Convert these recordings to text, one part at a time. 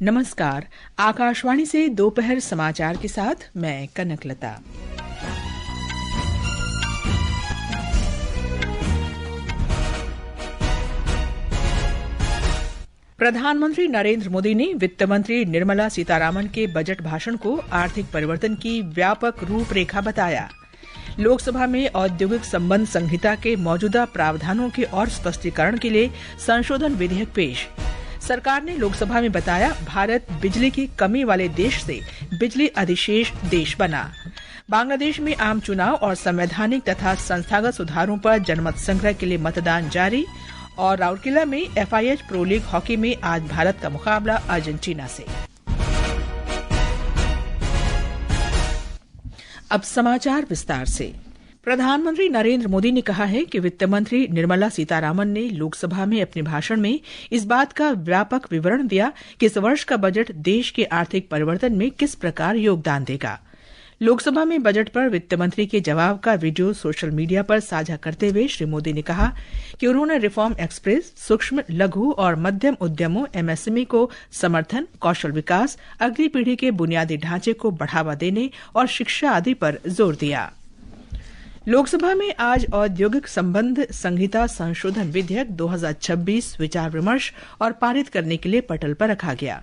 नमस्कार। आकाशवाणी से दोपहर समाचार के साथ मैं कनकलता। प्रधानमंत्री नरेंद्र मोदी ने वित्त मंत्री निर्मला सीतारामन के बजट भाषण को आर्थिक परिवर्तन की व्यापक रूपरेखा बताया। लोकसभा में औद्योगिक संबंध संहिता के मौजूदा प्रावधानों के और स्पष्टीकरण के लिए संशोधन विधेयक पेश। सरकार ने लोकसभा में बताया, भारत बिजली की कमी वाले देश से बिजली अधिशेष देश बना। बांग्लादेश में आम चुनाव और संवैधानिक तथा संस्थागत सुधारों पर जनमत संग्रह के लिए मतदान जारी। और राउरकेला में FIH प्रो लीग हॉकी में आज भारत का मुकाबला अर्जेंटीना से। अब समाचार विस्तार से। प्रधानमंत्री नरेंद्र मोदी ने कहा है कि वित्त मंत्री निर्मला सीतारामन ने लोकसभा में अपने भाषण में इस बात का व्यापक विवरण दिया कि इस वर्ष का बजट देश के आर्थिक परिवर्तन में किस प्रकार योगदान देगा। लोकसभा में बजट पर वित्त मंत्री के जवाब का वीडियो सोशल मीडिया पर साझा करते हुए श्री मोदी ने कहा कि उन्होंने रिफॉर्म एक्सप्रेस, सूक्ष्म, लघु और मध्यम उद्यमों MSME को समर्थन, कौशल विकास, अगली पीढ़ी के बुनियादी ढांचे को बढ़ावा देने और शिक्षा आदि पर जोर दिया। लोकसभा में आज औद्योगिक संबंध संहिता संशोधन विधेयक 2026 विचार विमर्श और पारित करने के लिए पटल पर रखा गया।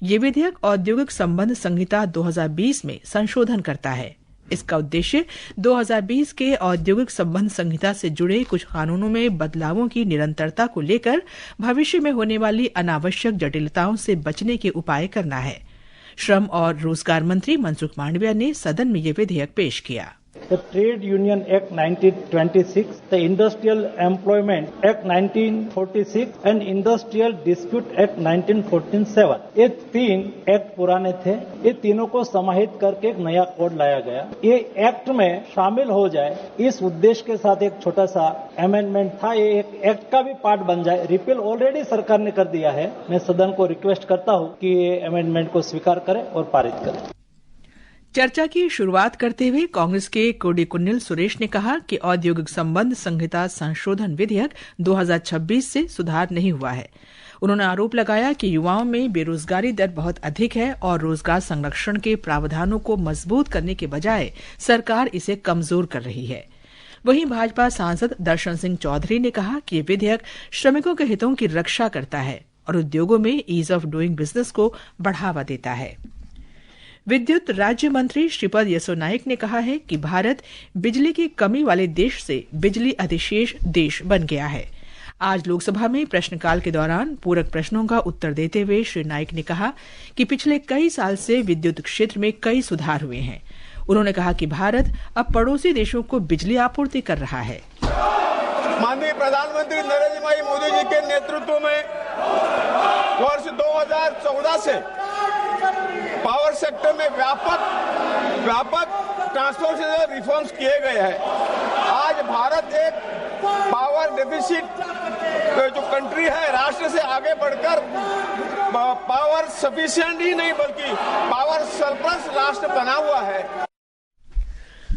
ये विधेयक औद्योगिक संबंध संहिता 2020 में संशोधन करता है। इसका उद्देश्य 2020 के औद्योगिक संबंध संहिता से जुड़े कुछ कानूनों में बदलावों की निरंतरता को लेकर भविष्य में होने वाली अनावश्यक जटिलताओं से बचने के उपाय करना है। श्रम और रोजगार मंत्री मनसुख मांडविया ने सदन में ये विधेयक पेश किया। The Trade Union Act 1926, the Industrial Employment Act 1946 and Industrial Dispute Act 1947 ये तीन एक्ट पुराने थे। ये तीनों को समाहित करके एक नया कोड लाया गया। ये एक्ट में शामिल हो जाए, इस उद्देश्य के साथ एक छोटा सा अमेंडमेंट था। ये एक एक्ट का भी पार्ट बन जाए। रिपील ऑलरेडी सरकार ने कर दिया है। मैं सदन को रिक्वेस्ट करता हूँ कि ये अमेंडमेंट को स्वीकार करें और पारित करें। चर्चा की शुरुआत करते हुए कांग्रेस के कोडिकुन्निल सुरेश ने कहा कि औद्योगिक संबंध संहिता संशोधन विधेयक 2026 से सुधार नहीं हुआ है। उन्होंने आरोप लगाया कि युवाओं में बेरोजगारी दर बहुत अधिक है और रोजगार संरक्षण के प्रावधानों को मजबूत करने के बजाय सरकार इसे कमजोर कर रही है। वहीं भाजपा सांसद दर्शन सिंह चौधरी ने कहा कि ये विधेयक श्रमिकों के हितों की रक्षा करता है और उद्योगों में ईज ऑफ डूइंग बिजनेस को बढ़ावा देता है। विद्युत राज्य मंत्री श्रीपद यसो नाइक ने कहा है कि भारत बिजली की कमी वाले देश से बिजली अधिशेष देश बन गया है। आज लोकसभा में प्रश्नकाल के दौरान पूरक प्रश्नों का उत्तर देते हुए श्री नाइक ने कहा कि पिछले कई साल से विद्युत क्षेत्र में कई सुधार हुए हैं। उन्होंने कहा कि भारत अब पड़ोसी देशों को बिजली आपूर्ति कर रहा है। माननीय प्रधानमंत्री नरेंद्र भाई मोदी जी के नेतृत्व में वर्ष 2014 से पावर सेक्टर में व्यापक ट्रांसफॉर्मेशन रिफॉर्म्स किए गए हैं। आज भारत एक पावर डेफिसिट जो कंट्री है, राष्ट्र से आगे बढ़कर पावर सफिशिएंट ही नहीं बल्कि पावर सरप्लस राष्ट्र बना हुआ है।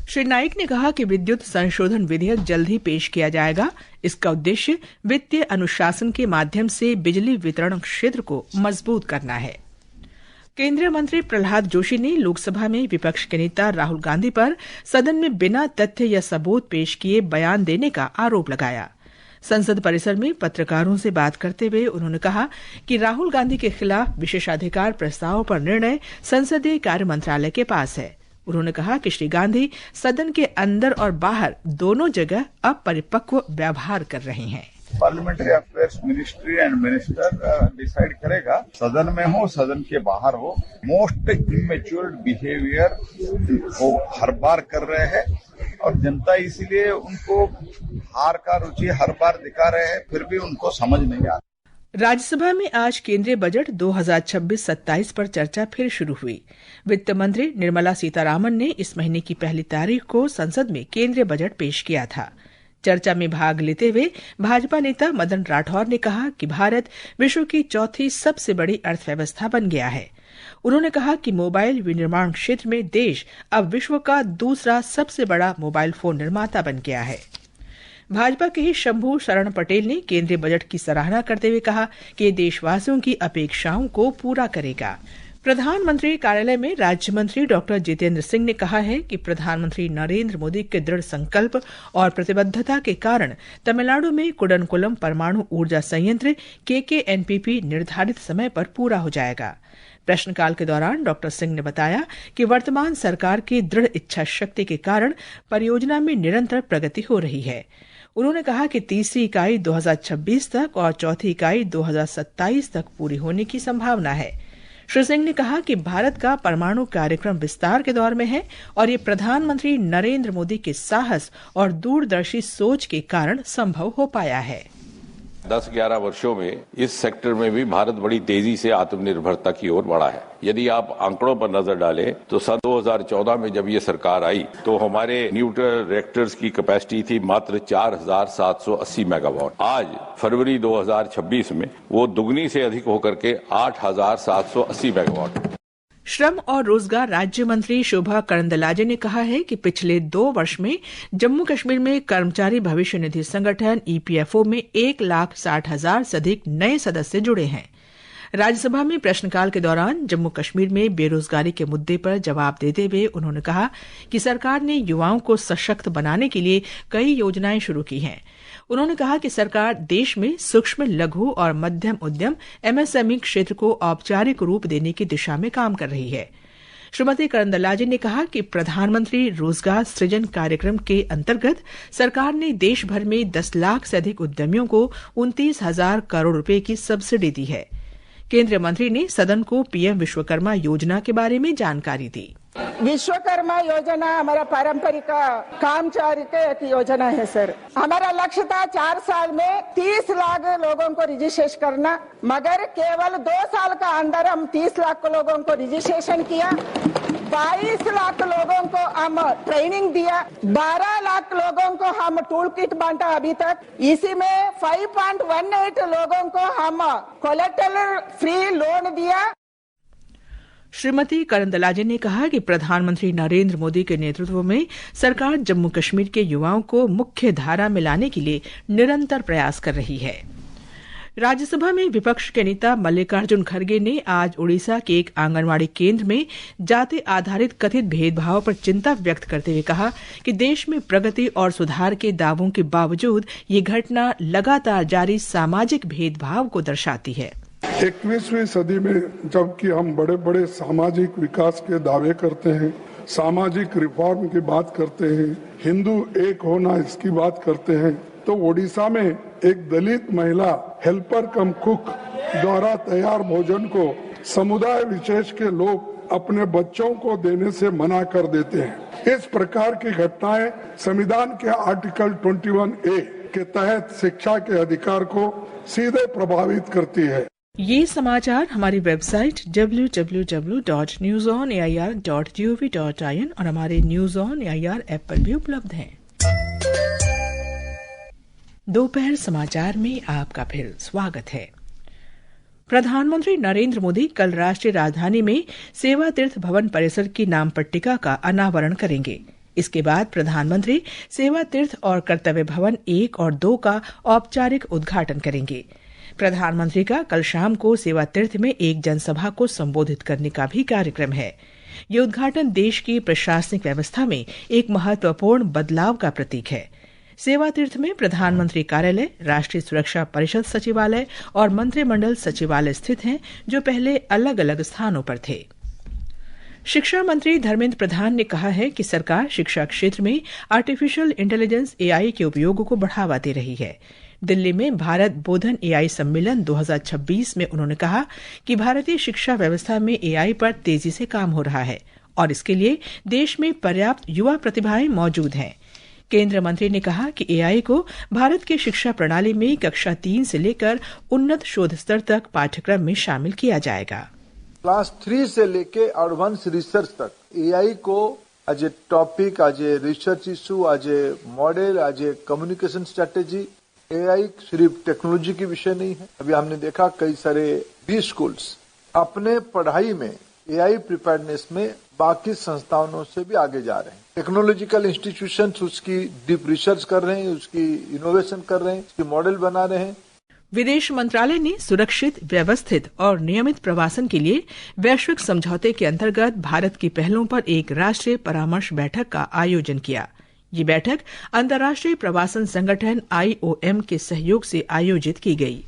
श्री नाइक ने कहा कि विद्युत संशोधन विधेयक जल्द ही पेश किया जाएगा। इसका उद्देश्य वित्तीय अनुशासन के माध्यम से बिजली वितरण क्षेत्र को मजबूत करना है। केंद्रीय मंत्री प्रहलाद जोशी ने लोकसभा में विपक्ष के नेता राहुल गांधी पर सदन में बिना तथ्य या सबूत पेश किए बयान देने का आरोप लगाया। संसद परिसर में पत्रकारों से बात करते हुए उन्होंने कहा कि राहुल गांधी के खिलाफ विशेषाधिकार प्रस्ताव पर निर्णय संसदीय कार्य मंत्रालय के पास है। उन्होंने कहा कि श्री गांधी सदन के अंदर और बाहर दोनों जगह अपरिपक्व व्यवहार कर रहे हैं। Parliamentary affairs ministry and minister decide करेगा, सदन में हो सदन के बाहर हो। मोस्ट इमेच्योर बिहेवियर वो हर बार कर रहे हैं और जनता इसीलिए उनको हार का रुचि हर बार दिखा रहे हैं, फिर भी उनको समझ नहीं आता। राज्यसभा में आज केंद्रीय बजट 2026-27 पर चर्चा फिर शुरू हुई। वित्त मंत्री निर्मला सीतारामन ने इस महीने की 1 तारीख को संसद में केंद्रीय बजट पेश किया था। चर्चा में भाग लेते हुए भाजपा नेता मदन राठौर ने कहा कि भारत विश्व की चौथी सबसे बड़ी अर्थव्यवस्था बन गया है। उन्होंने कहा कि मोबाइल विनिर्माण क्षेत्र में देश अब विश्व का दूसरा सबसे बड़ा मोबाइल फोन निर्माता बन गया है। भाजपा के ही शंभू शरण पटेल ने केंद्रीय बजट की सराहना करते हुए कहा कि ये देशवासियों की अपेक्षाओं को पूरा करेगा। प्रधानमंत्री कार्यालय में राज्य मंत्री डॉक्टर जितेंद्र सिंह ने कहा है कि प्रधानमंत्री नरेंद्र मोदी के दृढ़ संकल्प और प्रतिबद्धता के कारण तमिलनाडु में कुडनकुलम परमाणु ऊर्जा संयंत्र KKNPP निर्धारित समय पर पूरा हो जाएगा। प्रश्नकाल के दौरान डॉक्टर सिंह ने बताया कि वर्तमान सरकार की दृढ़ इच्छा शक्ति के कारण परियोजना में निरंतर प्रगति हो रही है। उन्होंने कहा कि तीसरी इकाई 2026 तक और चौथी इकाई 2027 तक पूरी होने की संभावना है। श्री सिंह ने कहा कि भारत का परमाणु कार्यक्रम विस्तार के दौर में है और ये प्रधानमंत्री नरेंद्र मोदी के साहस और दूरदर्शी सोच के कारण संभव हो पाया है। 10-11 वर्षों में इस सेक्टर में भी भारत बड़ी तेजी से आत्मनिर्भरता की ओर बढ़ा है। यदि आप आंकड़ों पर नजर डालें तो सन 2014 में जब ये सरकार आई तो हमारे न्यूक्लियर रिएक्टर्स की कैपेसिटी थी मात्र 4,780 मेगावाट। आज फरवरी 2026 में वो दुगनी से अधिक होकर के 8,780 मेगावाट। श्रम और रोजगार राज्य मंत्री शोभा करंदलाजे ने कहा है कि पिछले 2 वर्ष में जम्मू कश्मीर में कर्मचारी भविष्य निधि संगठन EPFO में 1,60,000 से अधिक नए सदस्य जुड़े हैं। राज्यसभा में प्रश्नकाल के दौरान जम्मू कश्मीर में बेरोजगारी के मुद्दे पर जवाब देते हुए उन्होंने कहा कि सरकार ने युवाओं को सशक्त बनाने के लिए कई योजनाएं शुरू की हैं। उन्होंने कहा कि सरकार देश में सूक्ष्म, लघु और मध्यम उद्यम MSME क्षेत्र को औपचारिक रूप देने की दिशा में काम कर रही है। श्रीमती करंदलाजे ने कहा कि प्रधानमंत्री रोजगार सृजन कार्यक्रम के अंतर्गत सरकार ने देश भर में 10 लाख से अधिक उद्यमियों को 29,000 करोड़ रुपए की सब्सिडी दी है। केंद्रीय मंत्री ने सदन को PM विश्वकर्मा योजना के बारे में जानकारी दी। विश्वकर्मा योजना हमारा पारंपरिक कामचारी एक योजना है सर। हमारा लक्ष्य था 4 साल में 30 लाख लोगों को रजिस्ट्रेशन करना, मगर केवल 2 साल का अंदर हम 30 लाख लोगों को रजिस्ट्रेशन किया। 22 लाख लोगों को हम ट्रेनिंग दिया, 12 लाख लोगों को हम टूल किट बांटा अभी तक। इसी में 5.18 लोगों को हम कोलेटरल फ्री लोन दिया। श्रीमती करंदलाजे ने कहा कि प्रधानमंत्री नरेंद्र मोदी के नेतृत्व में सरकार जम्मू कश्मीर के युवाओं को मुख्य धारा में लाने के लिए निरंतर प्रयास कर रही है। राज्यसभा में विपक्ष के नेता मल्लिकार्जुन खड़गे ने आज ओडिशा के एक आंगनवाड़ी केंद्र में जाति आधारित कथित भेदभाव पर चिंता व्यक्त करते हुए कहा कि देश में प्रगति और सुधार के दावों के बावजूद ये घटना लगातार जारी सामाजिक भेदभाव को दर्शाती है। 21वीं सदी में जबकि हम बड़े बड़े सामाजिक विकास के दावे करते हैं, सामाजिक रिफॉर्म की बात करते हैं, हिंदू एक होना इसकी बात करते हैं, तो ओडिशा में एक दलित महिला हेल्पर कम कुक द्वारा तैयार भोजन को समुदाय विशेष के लोग अपने बच्चों को देने से मना कर देते हैं। इस प्रकार की घटनाएं संविधान के आर्टिकल 21A के तहत शिक्षा के अधिकार को सीधे प्रभावित करती है। ये समाचार हमारी वेबसाइट www.newsonair.gov.in और हमारे न्यूज ऑन एआईआर ऐप पर भी उपलब्ध हैं। दोपहर समाचार में आपका फिर स्वागत है। प्रधानमंत्री नरेंद्र मोदी कल राष्ट्रीय राजधानी में सेवा तीर्थ भवन परिसर की नाम पट्टिका का अनावरण करेंगे। इसके बाद प्रधानमंत्री सेवा तीर्थ और कर्तव्य भवन 1 और 2 का औपचारिक उद्घाटन करेंगे। प्रधानमंत्री का कल शाम को सेवा तीर्थ में एक जनसभा को संबोधित करने का भी कार्यक्रम है। ये उद्घाटन देश की प्रशासनिक व्यवस्था में एक महत्वपूर्ण बदलाव का प्रतीक है। सेवा तीर्थ में प्रधानमंत्री कार्यालय, राष्ट्रीय सुरक्षा परिषद सचिवालय और मंत्रिमंडल सचिवालय स्थित हैं, जो पहले अलग अलग स्थानों पर थे। शिक्षा मंत्री धर्मेंद्र प्रधान ने कहा है कि सरकार शिक्षा क्षेत्र में आर्टिफिशियल इंटेलिजेंस AI के उपयोग को बढ़ावा दे रही है। दिल्ली में भारत बोधन AI सम्मेलन 2026 में उन्होंने कहा कि भारतीय शिक्षा व्यवस्था में AI पर तेजी से काम हो रहा है और इसके लिए देश में पर्याप्त युवा प्रतिभाएं मौजूद हैं। केंद्रीय मंत्री ने कहा कि AI को भारत की शिक्षा प्रणाली में कक्षा 3 से लेकर उन्नत शोध स्तर तक पाठ्यक्रम में शामिल किया जाएगा। क्लास 3 से लेके एडवांस रिसर्च तक AI को as a topic, as a research issue, as a model, as a communication strategy. AI सिर्फ टेक्नोलॉजी की विषय नहीं है। अभी हमने देखा कई सारे B स्कूल्स अपने पढ़ाई में AI प्रिपेयर्डनेस में बाकी संस्थानों से भी आगे जा रहे हैं। टेक्नोलॉजिकल इंस्टीट्यूशंस उसकी डीप रिसर्च कर रहे हैं, उसकी इनोवेशन कर रहे हैं, उसकी मॉडल बना रहे हैं। विदेश मंत्रालय ने सुरक्षित, व्यवस्थित और नियमित प्रवासन के लिए वैश्विक समझौते के अंतर्गत भारत की पहलों पर एक राष्ट्रीय परामर्श बैठक का आयोजन किया। ये बैठक अंतर्राष्ट्रीय प्रवासन संगठन IOM के सहयोग से आयोजित की गई।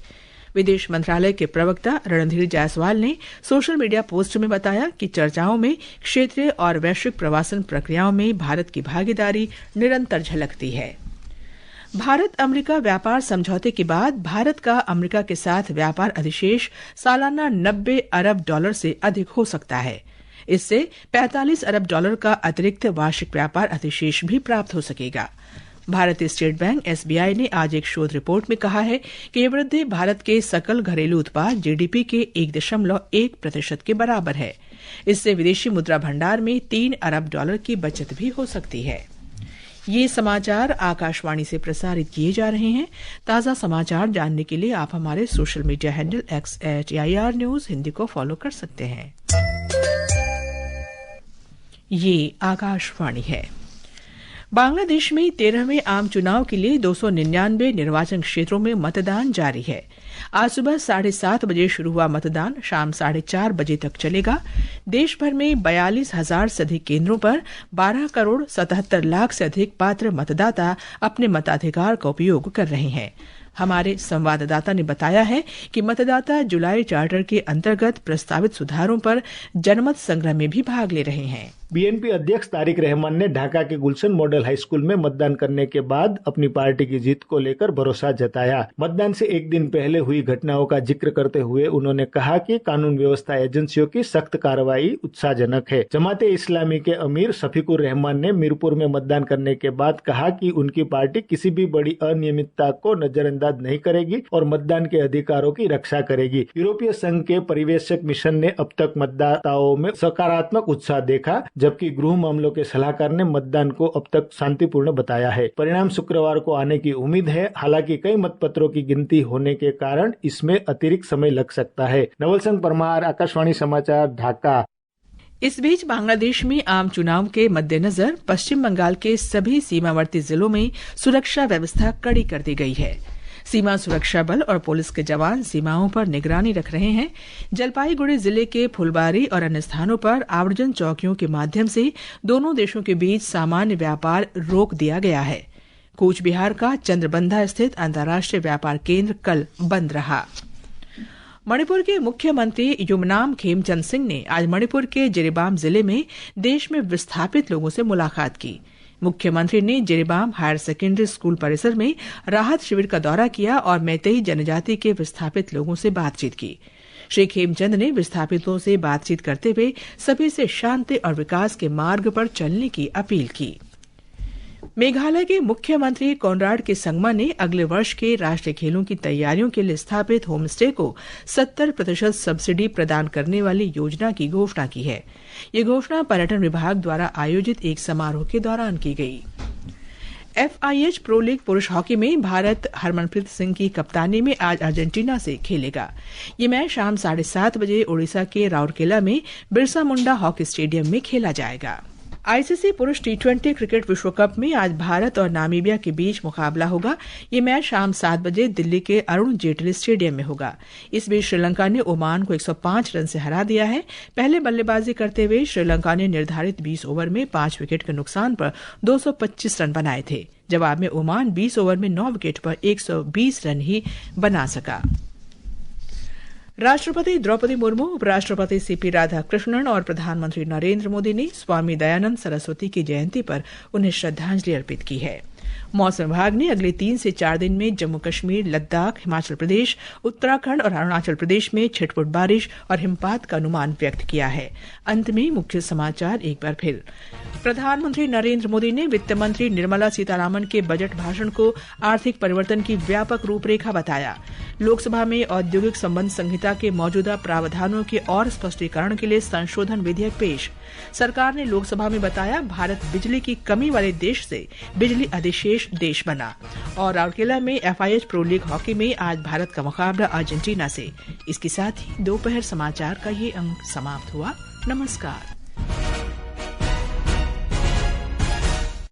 विदेश मंत्रालय के प्रवक्ता रणधीर जायसवाल ने सोशल मीडिया पोस्ट में बताया कि चर्चाओं में क्षेत्रीय और वैश्विक प्रवासन प्रक्रियाओं में भारत की भागीदारी निरंतर झलकती है। भारत अमेरिका व्यापार समझौते के बाद भारत का अमेरिका के साथ व्यापार अधिशेष सालाना $90 अरब से अधिक हो सकता है। इससे $45 अरब का अतिरिक्त वार्षिक व्यापार अधिशेष भी प्राप्त हो सकेगा। भारतीय स्टेट बैंक SBI ने आज एक शोध रिपोर्ट में कहा है कि ये वृद्धि भारत के सकल घरेलू उत्पाद GDP के 1.1% के बराबर है। इससे विदेशी मुद्रा भंडार में $3 अरब की बचत भी हो सकती है। ये समाचार आकाशवाणी से प्रसारित किए जा रहे हैं। ताज़ा समाचार जानने के लिए आप हमारे social media handle @AIR News Hindi को फॉलो कर सकते हैं। ये आकाशवाणी है। बांग्लादेश में 13वें आम चुनाव के लिए 299 निर्वाचन क्षेत्रों में मतदान जारी है। आज सुबह 7:30 बजे शुरू हुआ मतदान शाम 4:30 बजे तक चलेगा। देश भर में 42,000 से अधिक केंद्रों पर 12 करोड़ 77 लाख से अधिक पात्र मतदाता अपने मताधिकार का उपयोग कर रहे हैं। हमारे संवाददाता ने बताया है कि मतदाता जुलाई चार्टर के अंतर्गत प्रस्तावित सुधारों पर जनमत संग्रह में भी भाग ले रहे हैं। BNP अध्यक्ष तारिक रहमान ने ढाका के गुलशन मॉडल हाई स्कूल में मतदान करने के बाद अपनी पार्टी की जीत को लेकर भरोसा जताया। मतदान से एक दिन पहले हुई घटनाओं का जिक्र करते हुए उन्होंने कहा कि कानून व्यवस्था एजेंसियों की सख्त कार्रवाई उत्साहजनक है। जमाते इस्लामी के अमीर शफीकुर रहमान ने मीरपुर में मतदान करने के बाद कहा कि उनकी पार्टी किसी भी बड़ी अनियमितता को नजरअंदाज नहीं करेगी और मतदान के अधिकारों की रक्षा करेगी। यूरोपीय संघ के परिवेशक मिशन ने अब तक मतदाताओं में सकारात्मक उत्साह देखा, जबकि गृह मामलों के सलाहकार ने मतदान को अब तक शांतिपूर्ण बताया है। परिणाम शुक्रवार को आने की उम्मीद है। हालांकि कई मतपत्रों की गिनती होने के कारण इसमें अतिरिक्त समय लग सकता है। नवल सिंह परमार, आकाशवाणी समाचार, ढाका। इस बीच बांग्लादेश में आम चुनाव के मद्देनजर पश्चिम बंगाल के सभी सीमावर्ती जिलों में सुरक्षा व्यवस्था कड़ी कर दी गई है। सीमा सुरक्षा बल और पुलिस के जवान सीमाओं पर निगरानी रख रहे हैं। जलपाईगुड़ी जिले के फुलबारी और अन्य स्थानों पर आवर्जन चौकियों के माध्यम से दोनों देशों के बीच सामान्य व्यापार रोक दिया गया है। कूच बिहार का चंद्रबंधा स्थित अंतर्राष्ट्रीय व्यापार केंद्र कल बंद रहा। मणिपुर के मुख्यमंत्री युमनाम खेमचंद सिंह ने आज मणिपुर के जिरीबाम जिले में देश में विस्थापित लोगों से मुलाकात की। मुख्यमंत्री ने जिरीबाम हायर सेकेंडरी स्कूल परिसर में राहत शिविर का दौरा किया और मैतेई जनजाति के विस्थापित लोगों से बातचीत की। श्री खेमचंद ने विस्थापितों से बातचीत करते हुए सभी से शांति और विकास के मार्ग पर चलने की अपील की। मेघालय के मुख्यमंत्री कोनराड के संगमा ने अगले वर्ष के राष्ट्रीय खेलों की तैयारियों के लिए स्थापित होम स्टे को 70% सब्सिडी प्रदान करने वाली योजना की घोषणा की है। ये घोषणा पर्यटन विभाग द्वारा आयोजित एक समारोह के दौरान की गई। FIH प्रो लीग पुरुष हॉकी में भारत हरमनप्रीत सिंह की कप्तानी में आज अर्जेंटीना से खेलेगा। ये मैच शाम 7:30 बजे ओडिशा के राउरकेला में बिरसा मुंडा हॉकी स्टेडियम में खेला जाएगा। ICC पुरुष T20 क्रिकेट विश्व कप में आज भारत और नामीबिया के बीच मुकाबला होगा। ये मैच शाम 7 बजे दिल्ली के अरुण जेटली स्टेडियम में होगा। इस बीच श्रीलंका ने ओमान को 105 रन से हरा दिया है। पहले बल्लेबाजी करते हुए श्रीलंका ने निर्धारित 20 ओवर में 5 विकेट के नुकसान पर 225 रन बनाए थे। जवाब में ओमान 20 ओवर में 9 विकेट पर 120 रन ही बना सका। राष्ट्रपति द्रौपदी मुर्मू, उपराष्ट्रपति CP राधाकृष्णन और प्रधानमंत्री नरेंद्र मोदी ने स्वामी दयानंद सरस्वती की जयंती पर उन्हें श्रद्धांजलि अर्पित की है। मौसम विभाग ने अगले 3 से 4 दिन में जम्मू कश्मीर, लद्दाख, हिमाचल प्रदेश, उत्तराखंड और अरुणाचल प्रदेश में छिटपुट बारिश और हिमपात का अनुमान व्यक्त किया है। अंत में मुख्य समाचार एक बार फिर। प्रधानमंत्री नरेंद्र मोदी ने वित्त मंत्री निर्मला सीतारामन के बजट भाषण को आर्थिक परिवर्तन की व्यापक रूपरेखा बताया। लोकसभा में औद्योगिक संबंध संहिता के मौजूदा प्रावधानों के और स्पष्टीकरण के लिए संशोधन विधेयक पेश। सरकार ने लोकसभा में बताया भारत बिजली की कमी वाले देश से बिजली अधिशेष देश बना। और राउरकेला में FIH प्रो लीग हॉकी में आज भारत का मुकाबला अर्जेंटीना से। इसके साथ ही दोपहर समाचार का ये अंक समाप्त हुआ। नमस्कार।